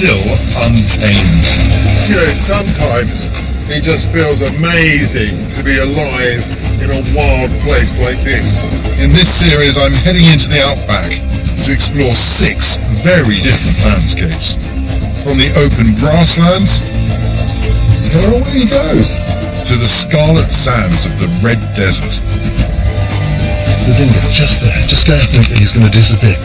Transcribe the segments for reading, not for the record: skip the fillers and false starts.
still untamed. You know, sometimes it just feels amazing to be alive in a wild place like this. In this series, I'm heading into the outback to explore 6 very different landscapes. From the open grasslands, there away he goes, to the scarlet sands of the Red Desert. The dingo, just there. Just go and think that he's going to disappear.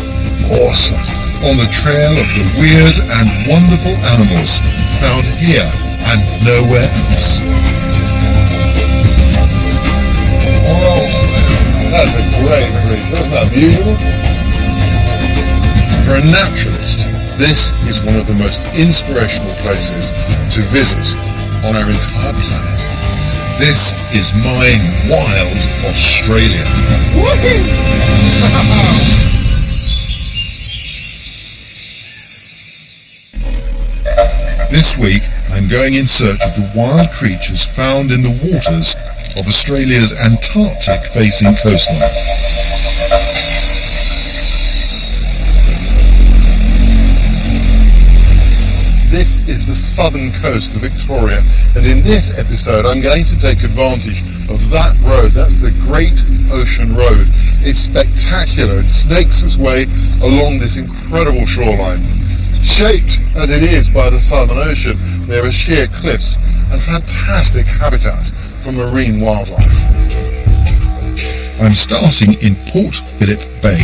Awesome. On the trail of the weird and wonderful animals found here and nowhere else. Oh, that's a great creature. Isn't that beautiful? For a naturalist, this is one of the most inspirational places to visit on our entire planet. This is my wild Australia. This week, I'm going in search of the wild creatures found in the waters of Australia's Antarctic-facing coastline. This is the southern coast of Victoria, and in this episode I'm going to take advantage of that road. That's the Great Ocean Road. It's spectacular. It snakes its way along this incredible shoreline. Shaped as it is by the Southern Ocean, there are sheer cliffs and fantastic habitat for marine wildlife. I'm starting in Port Phillip Bay,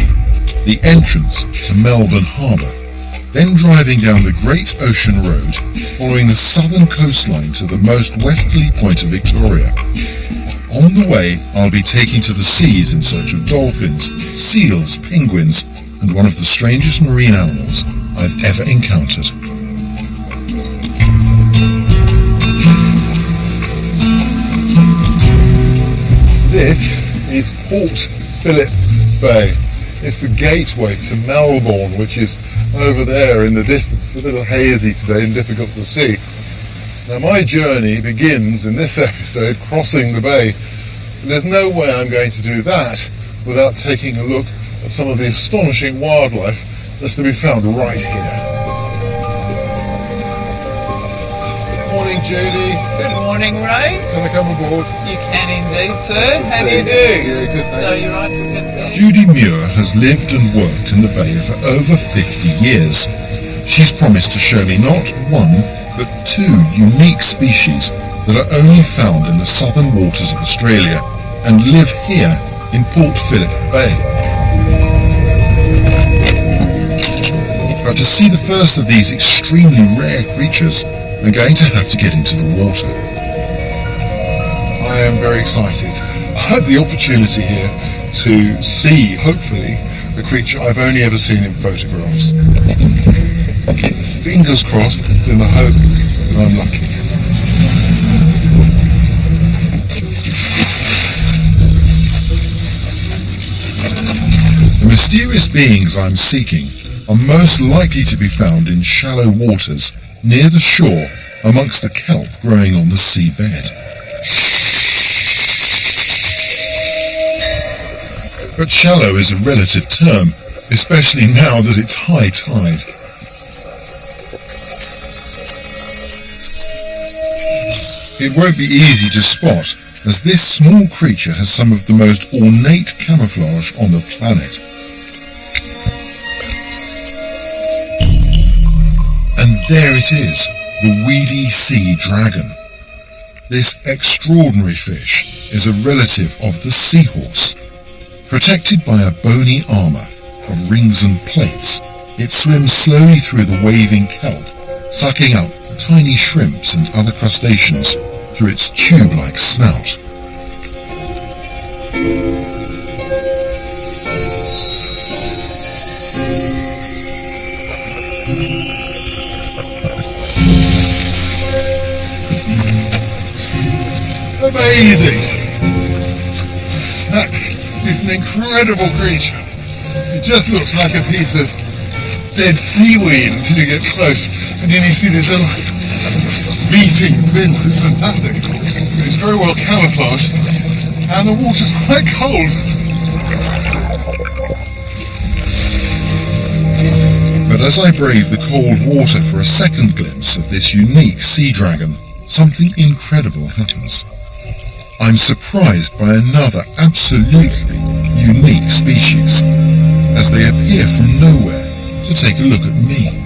the entrance to Melbourne Harbour. Then driving down the Great Ocean Road, following the southern coastline to the most westerly point of Victoria. On the way, I'll be taking to the seas in search of dolphins, seals, penguins, and one of the strangest marine animals I've ever encountered. This is Port Phillip Bay. It's the gateway to Melbourne, which is over there in the distance. A little hazy today and difficult to see. Now my journey begins in this episode crossing the bay. And there's no way I'm going to do that without taking a look at some of the astonishing wildlife that's to be found right here. Good morning, Judy. Good morning, Ray. Can I come aboard? You can indeed, sir. How do you do? Yeah, good, thanks. So you're right to sit there. Judy Mears has lived and worked in the bay for over 50 years. She's promised to show me not one, but 2 unique species that are only found in the southern waters of Australia and live here in Port Phillip Bay. But to see the first of these extremely rare creatures, I'm going to have to get into the water. I am very excited. I have the opportunity here to see, hopefully, a creature I've only ever seen in photographs. Fingers crossed in the hope that I'm lucky. The mysterious beings I'm seeking are most likely to be found in shallow waters near the shore amongst the kelp growing on the seabed. But shallow is a relative term, especially now that it's high tide. It won't be easy to spot, as this small creature has some of the most ornate camouflage on the planet. And there it is, the weedy sea dragon. This extraordinary fish is a relative of the seahorse. Protected by a bony armour of rings and plates, it swims slowly through the waving kelp, sucking up tiny shrimps and other crustaceans through its tube-like snout. Amazing! That is an incredible creature. It just looks like a piece of dead seaweed until you get close, and then you see these little beating fins. It's fantastic. It's very well camouflaged, and the water's quite cold. But as I brave the cold water for a second glimpse of this unique sea dragon, something incredible happens. I'm surprised by another absolutely unique species, as they appear from nowhere to take a look at me.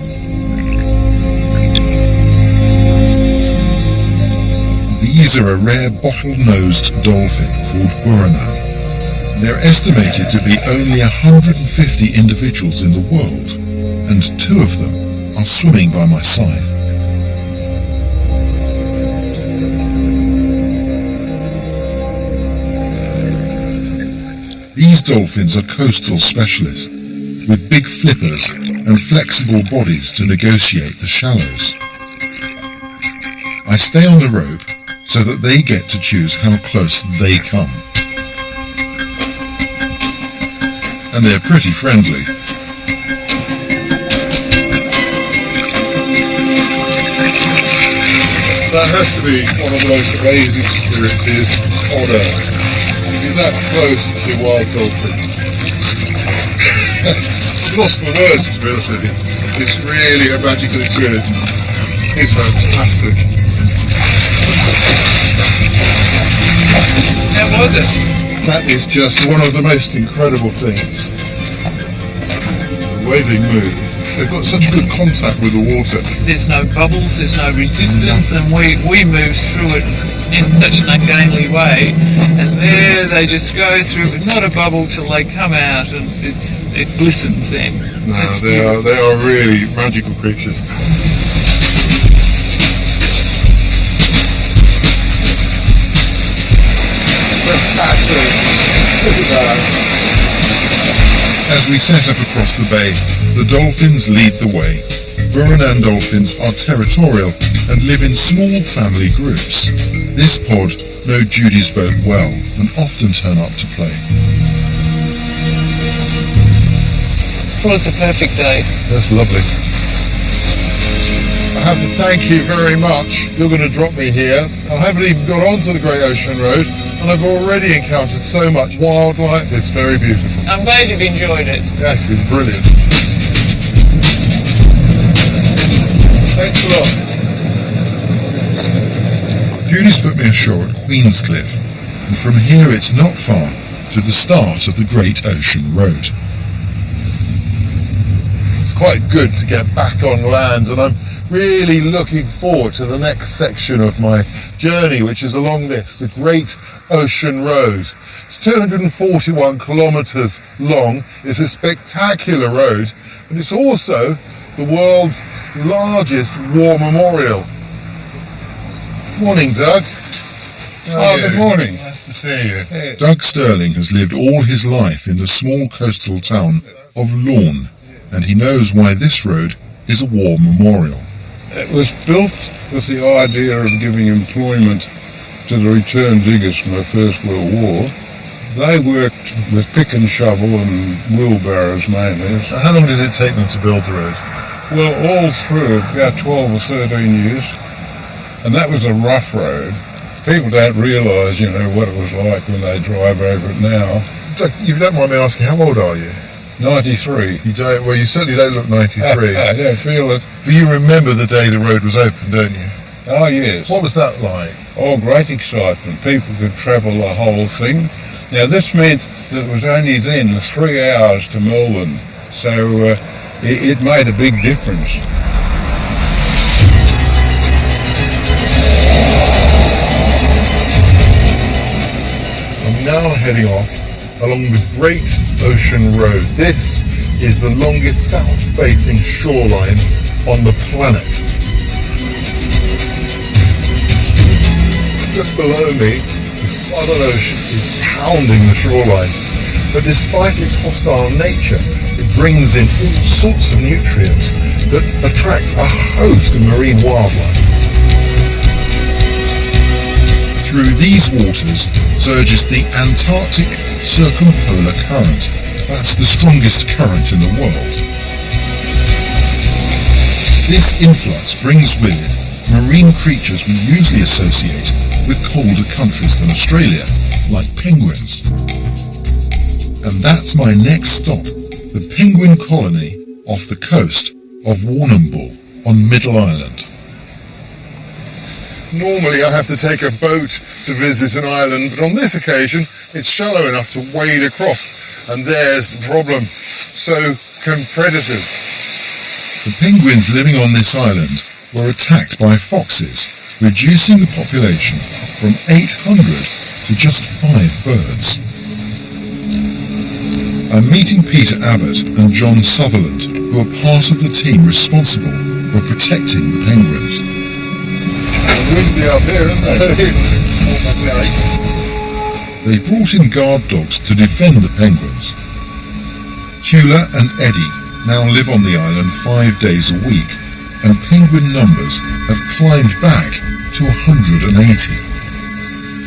These are a rare bottle-nosed dolphin called Buranan. They're estimated to be only 150 individuals in the world, and 2 of them are swimming by my side. These dolphins are coastal specialists, with big flippers and flexible bodies to negotiate the shallows. I stay on the rope so that they get to choose how close they come. And they're pretty friendly. That has to be one of the most amazing experiences on Earth, to be that close to wild dolphins. I'm lost for words, to be honest with you. It's really a magical experience. It's fantastic. How was it? That is just one of the most incredible things. The way they move. They've got such good contact with the water. There's no bubbles, there's no resistance, and we move through it in such an ungainly way, and there they just go through, but not a bubble till they come out, and it glistens then. No, they are really magical creatures. Fantastic. Look at that. As we set off across the bay, the dolphins lead the way. Buranan dolphins are territorial and live in small family groups. This pod know Judy's boat well and often turn up to play. Well, it's a perfect day. That's lovely. I have to thank you very much. You're going to drop me here. I haven't even got onto the Great Ocean Road, and I've already encountered so much wildlife. It's very beautiful. I'm glad you've enjoyed it. Yeah, it's been brilliant. Thanks a lot. Judy's put me ashore at Queenscliff, and from here it's not far to the start of the Great Ocean Road. It's quite good to get back on land, and I'm really looking forward to the next section of my journey, which is along the Great Ocean Road. It's 241 kilometres long. It's a spectacular road, and it's also the world's largest war memorial. Morning, Doug. Good morning. Nice to see you. Doug Sterling has lived all his life in the small coastal town of Lorne, and he knows why this road is a war memorial. It was built with the idea of giving employment to the return diggers from the First World War. They worked with pick and shovel and wheelbarrows mainly. How long did it take them to build the road? Well, all through about 12 or 13 years, and that was a rough road. People don't realise, what it was like when they drive over it now. Doug, if you don't mind me asking, how old are you? 93. You don't. Well, you certainly don't look 93. I don't feel it. But you remember the day the road was opened, don't you? Oh, yes. What was that like? Oh, great excitement. People could travel the whole thing. Now, this meant that it was only then 3 hours to Melbourne, so it made a big difference. I'm now heading off along the Great Ocean Road. This is the longest south-facing shoreline on the planet. Just below me, the Southern Ocean is pounding the shoreline, but despite its hostile nature, it brings in all sorts of nutrients that attract a host of marine wildlife. Through these waters surges the Antarctic Circumpolar Current. That's the strongest current in the world. This influx brings with it marine creatures we usually associate with colder countries than Australia, like penguins. And that's my next stop, the penguin colony off the coast of Warrnambool on Middle Island. Normally I have to take a boat to visit an island, but on this occasion it's shallow enough to wade across, and there's the problem. So can predators. The penguins living on this island were attacked by foxes, reducing the population from 800 to just 5 birds. I'm meeting Peter Abbott and John Sutherland, who are part of the team responsible for protecting the penguins. Windy up here, isn't it? They brought in guard dogs to defend the penguins. Tula and Eddie now live on the island 5 days a week, and penguin numbers have climbed back to 180.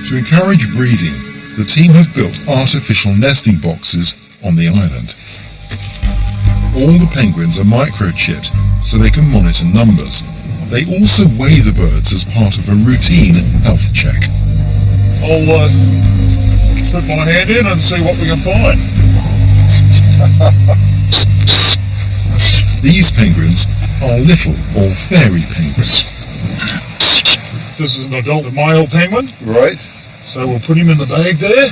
To encourage breeding, the team have built artificial nesting boxes on the island. All the penguins are microchipped so they can monitor numbers. They also weigh the birds as part of a routine health check. I'll put my hand in and see what we can find. These penguins are little or fairy penguins. This is an adult male penguin, Right. so we'll put him in the bag there.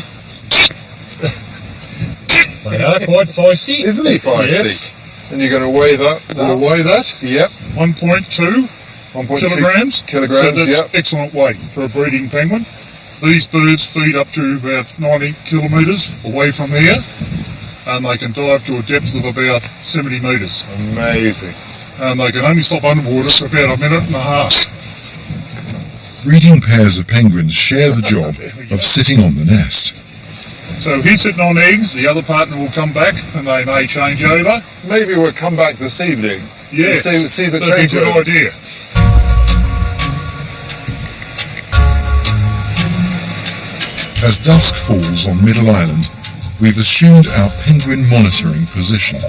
They are quite feisty. Isn't he feisty? Yes. And you're going to weigh that? We'll weigh that. Yep. 1.2 1.2 kilograms. kilograms, So that's yep. excellent weight for a breeding penguin. These birds feed up to about 90 kilometres away from here, and they can dive to a depth of about 70 metres. Amazing. And they can only stop underwater for about a minute and a half. Breeding pairs of penguins share the job of sitting on the nest. So he's sitting on eggs, the other partner will come back and they may change over. Maybe we'll come back this evening. Yes, And see the that'd be a changeover. good idea. As dusk falls on Middle Island, we've assumed our penguin monitoring position.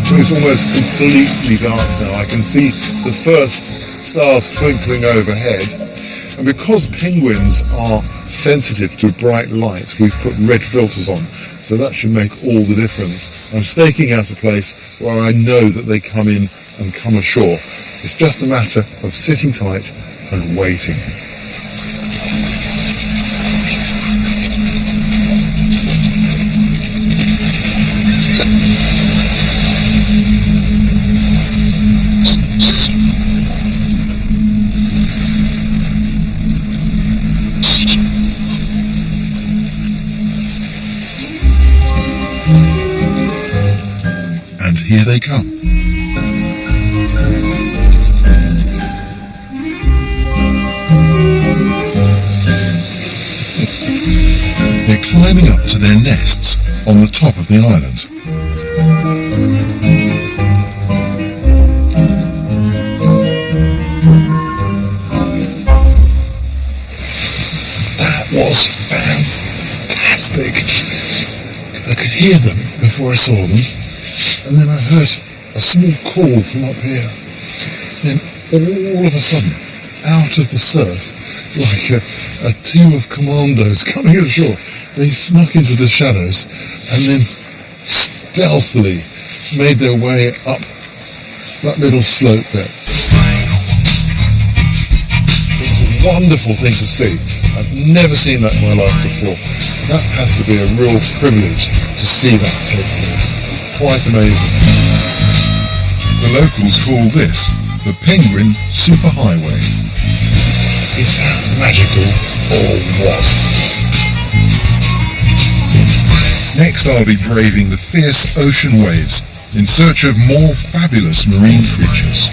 So it's almost completely dark now. I can see the first stars twinkling overhead. And because penguins are sensitive to bright light, we've put red filters on. So that should make all the difference. I'm staking out a place where I know that they come in and come ashore. It's just a matter of sitting tight and waiting. And here they come. They're climbing up to their nests on the top of the island. That was fantastic. I could hear them before I saw them, and then I heard a small call from up here. Then all of a sudden, out of the surf, like a team of commandos coming ashore, they snuck into the shadows and then stealthily made their way up that little slope there. It was a wonderful thing to see. I've never seen that in my life before. That has to be a real privilege to see that take place. Quite amazing. The locals call this the Penguin Superhighway. Is that magical or what? Next I'll be braving the fierce ocean waves in search of more fabulous marine creatures.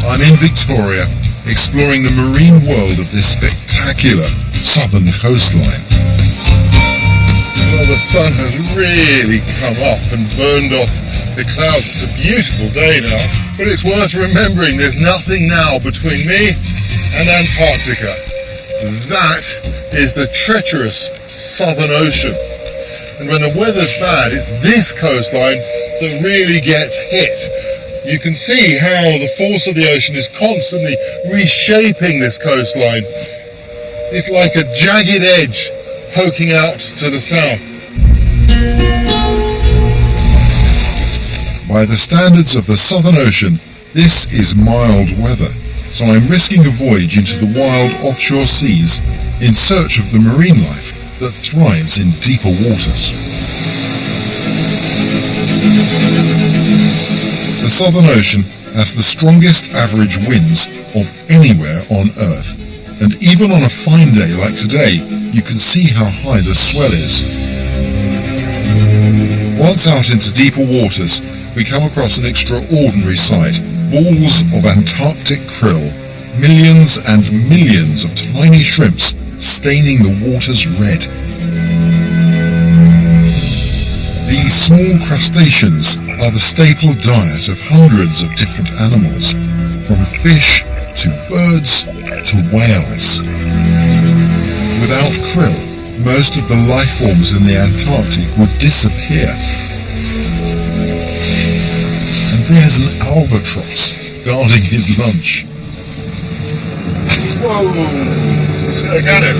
I'm in Victoria, exploring the marine world of this spectacular southern coastline. Well, the sun has really come up and burned off the clouds. It's a beautiful day now, but it's worth remembering there's nothing now between me and Antarctica. That is the treacherous Southern Ocean. And when the weather's bad, it's this coastline that really gets hit. You can see how the force of the ocean is constantly reshaping this coastline. It's like a jagged edge poking out to the south. By the standards of the Southern Ocean, this is mild weather, so I'm risking a voyage into the wild offshore seas in search of the marine life that thrives in deeper waters. The Southern Ocean has the strongest average winds of anywhere on Earth, and even on a fine day like today, you can see how high the swell is. Once out into deeper waters, we come across an extraordinary sight. Balls of Antarctic krill, millions and millions of tiny shrimps staining the waters red. These small crustaceans are the staple diet of hundreds of different animals, from fish to birds to whales. Without krill, most of the life forms in the Antarctic would disappear. And there's an albatross guarding his lunch. Whoa! I got it.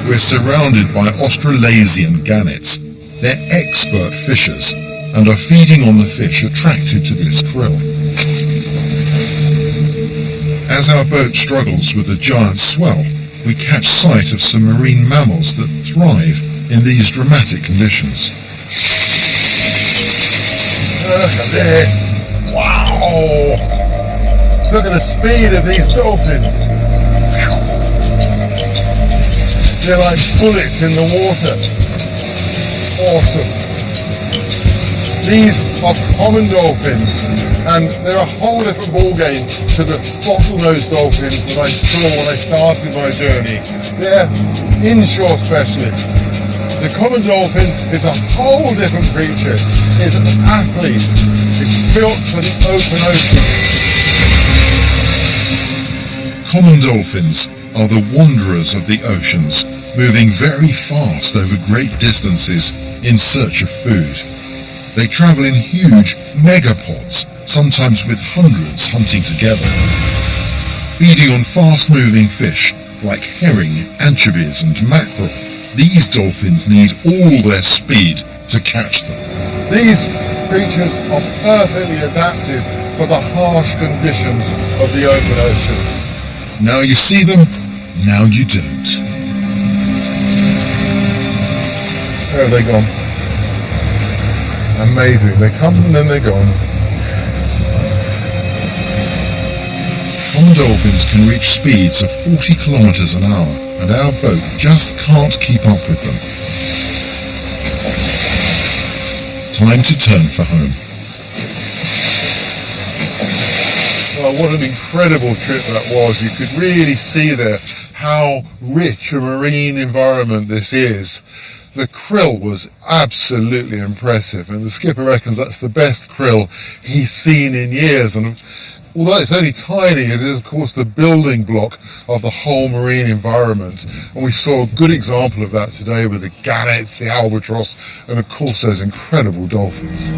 We're surrounded by Australasian gannets. They're expert fishers and are feeding on the fish attracted to this krill. As our boat struggles with the giant swell, we catch sight of some marine mammals that thrive in these dramatic conditions. Look at this! Wow! Look at the speed of these dolphins! They're like bullets in the water. Awesome. These are common dolphins, and they're a whole different ballgame to the bottlenose dolphins that I saw when I started my journey. They're inshore specialists. The common dolphin is a whole different creature. It's an athlete. It's built for the open ocean. Common dolphins are the wanderers of the oceans, moving very fast over great distances in search of food. They travel in huge megapods, sometimes with hundreds hunting together. Feeding on fast-moving fish like herring, anchovies and mackerel, these dolphins need all their speed to catch them. These creatures are perfectly adapted for the harsh conditions of the open ocean. Now you see them, now you don't. Where have they gone? Amazing. They come and then they're gone. Common dolphins can reach speeds of 40 kilometers an hour, and our boat just can't keep up with them. Time to turn for home. Well, what an incredible trip that was. You could really see there how rich a marine environment this is. The krill was absolutely impressive, and the skipper reckons that's the best krill he's seen in years. And although it's only tiny, it is of course the building block of the whole marine environment. And we saw a good example of that today with the gannets, the albatross, and of course those incredible dolphins.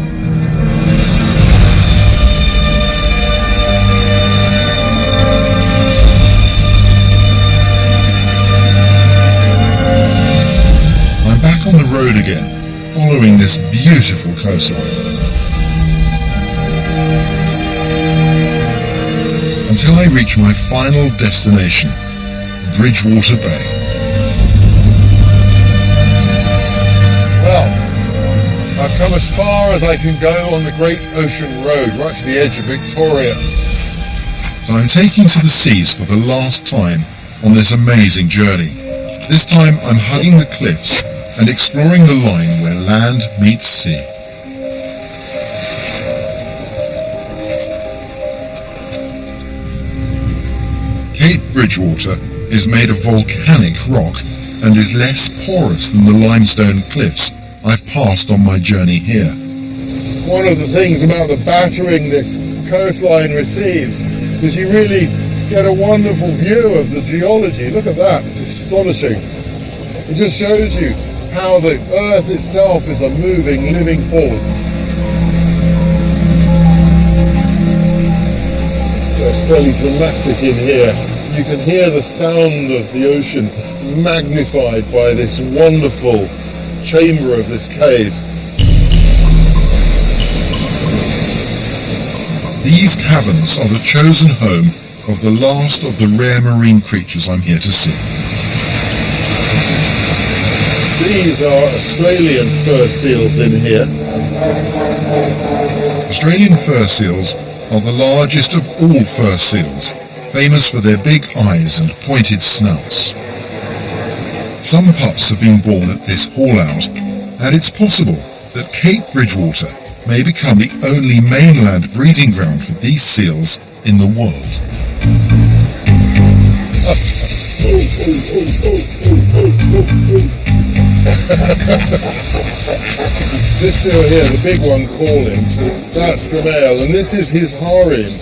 Back on the road again, following this beautiful coastline. Until I reach my final destination, Bridgewater Bay. Well, I've come as far as I can go on the Great Ocean Road, right to the edge of Victoria. So I'm taking to the seas for the last time on this amazing journey. This time I'm hugging the cliffs and exploring the line where land meets sea. Cape Bridgewater is made of volcanic rock and is less porous than the limestone cliffs I've passed on my journey here. One of the things about the battering this coastline receives is you really get a wonderful view of the geology. Look at that, it's astonishing. It just shows you how the Earth itself is a moving, living force. It's fairly dramatic in here. You can hear the sound of the ocean magnified by this wonderful chamber of this cave. These caverns are the chosen home of the last of the rare marine creatures I'm here to see. These are Australian fur seals in here. Australian fur seals are the largest of all fur seals, famous for their big eyes and pointed snouts. Some pups have been born at this haul-out, and it's possible that Cape Bridgewater may become the only mainland breeding ground for these seals in the world. This seal here, the big one calling, that's Gamel, and this is his harem.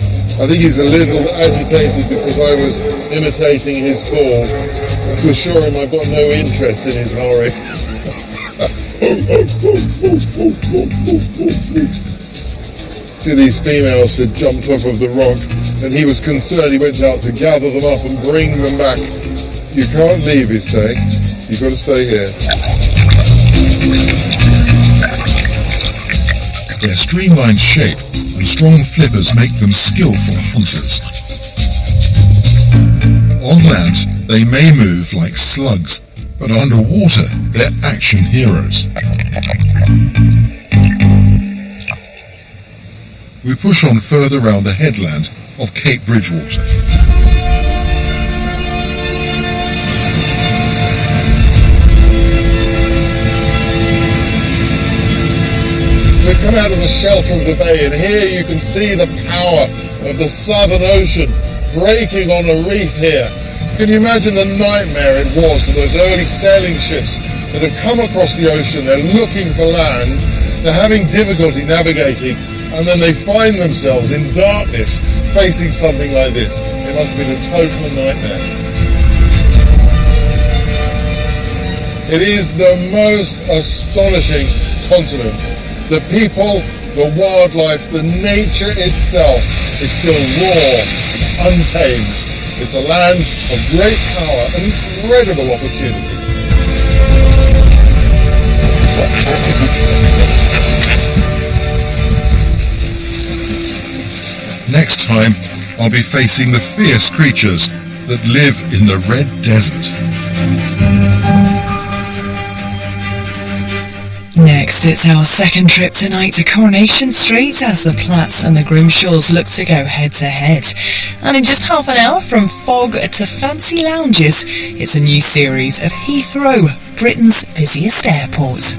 I think he's a little agitated because I was imitating his call to assure him I've got no interest in his harem. See, these females had jumped off of the rock, and he was concerned. He went out to gather them up and bring them back. You can't leave, he's saying. You've got to stay here. Their streamlined shape and strong flippers make them skillful hunters. On land, they may move like slugs, but underwater, they're action heroes. We push on further round the headland of Cape Bridgewater. We come out of the shelter of the bay, and here you can see the power of the Southern Ocean breaking on a reef here. Can you imagine the nightmare it was for those early sailing ships that have come across the ocean? They're looking for land, they're having difficulty navigating, and then they find themselves in darkness facing something like this. It must have been a total nightmare. It is the most astonishing continent. The people, the wildlife, the nature itself is still raw, untamed. It's a land of great power and incredible opportunity. Next time, I'll be facing the fierce creatures that live in the Red Desert. Next, it's our second trip tonight to Coronation Street as the Platts and the Grimshaws look to go head-to-head. And in just half an hour, from fog to fancy lounges, it's a new series of Heathrow, Britain's busiest airport.